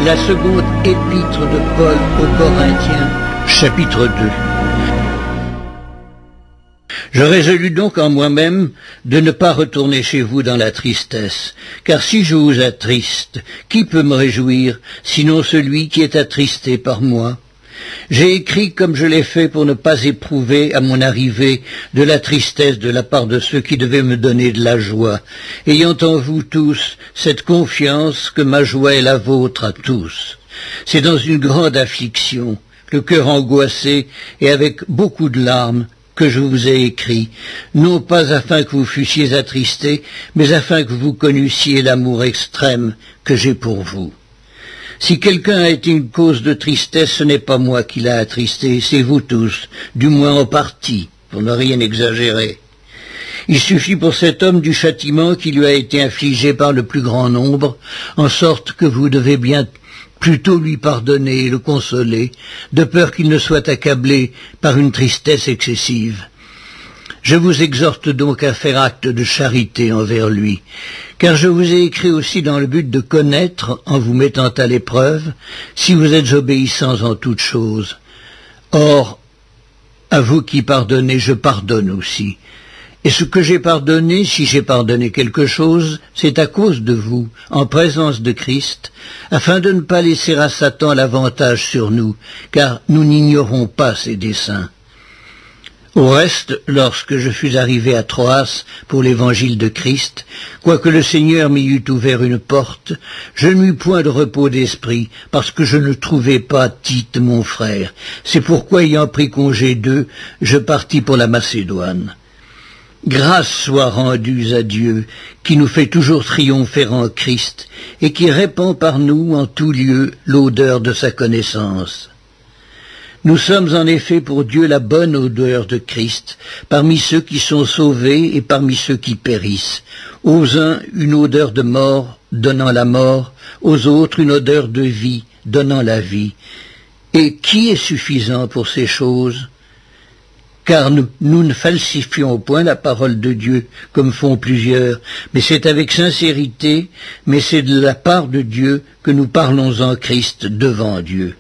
La seconde épître de Paul aux Corinthiens, chapitre 2. Je résolus donc en moi-même de ne pas retourner chez vous dans la tristesse, car si je vous attriste, qui peut me réjouir, sinon celui qui est attristé par moi? J'ai écrit comme je l'ai fait pour ne pas éprouver à mon arrivée de la tristesse de la part de ceux qui devaient me donner de la joie, ayant en vous tous cette confiance que ma joie est la vôtre à tous. C'est dans une grande affliction, le cœur angoissé et avec beaucoup de larmes, que je vous ai écrit, non pas afin que vous fussiez attristés, mais afin que vous connussiez l'amour extrême que j'ai pour vous. Si quelqu'un a été une cause de tristesse, ce n'est pas moi qui l'a attristé, c'est vous tous, du moins en partie, pour ne rien exagérer. Il suffit pour cet homme du châtiment qui lui a été infligé par le plus grand nombre, en sorte que vous devez bien plutôt lui pardonner et le consoler, de peur qu'il ne soit accablé par une tristesse excessive. Je vous exhorte donc à faire acte de charité envers lui, car je vous ai écrit aussi dans le but de connaître, en vous mettant à l'épreuve, si vous êtes obéissants en toutes choses. Or, à vous qui pardonnez, je pardonne aussi. Et ce que j'ai pardonné, si j'ai pardonné quelque chose, c'est à cause de vous, en présence de Christ, afin de ne pas laisser à Satan l'avantage sur nous, car nous n'ignorons pas ses desseins. Au reste, lorsque je fus arrivé à Troas pour l'évangile de Christ, quoique le Seigneur m'y eût ouvert une porte, je n'eus point de repos d'esprit, parce que je ne trouvais pas Tite mon frère. C'est pourquoi, ayant pris congé d'eux, je partis pour la Macédoine. Grâce soit rendue à Dieu, qui nous fait toujours triompher en Christ, et qui répand par nous en tout lieu l'odeur de sa connaissance. Nous sommes en effet pour Dieu la bonne odeur de Christ, parmi ceux qui sont sauvés et parmi ceux qui périssent. Aux uns une odeur de mort, donnant la mort, aux autres une odeur de vie, donnant la vie. Et qui est suffisant pour ces choses? Car nous ne falsifions point la parole de Dieu, comme font plusieurs, mais c'est avec sincérité, mais c'est de la part de Dieu que nous parlons en Christ devant Dieu.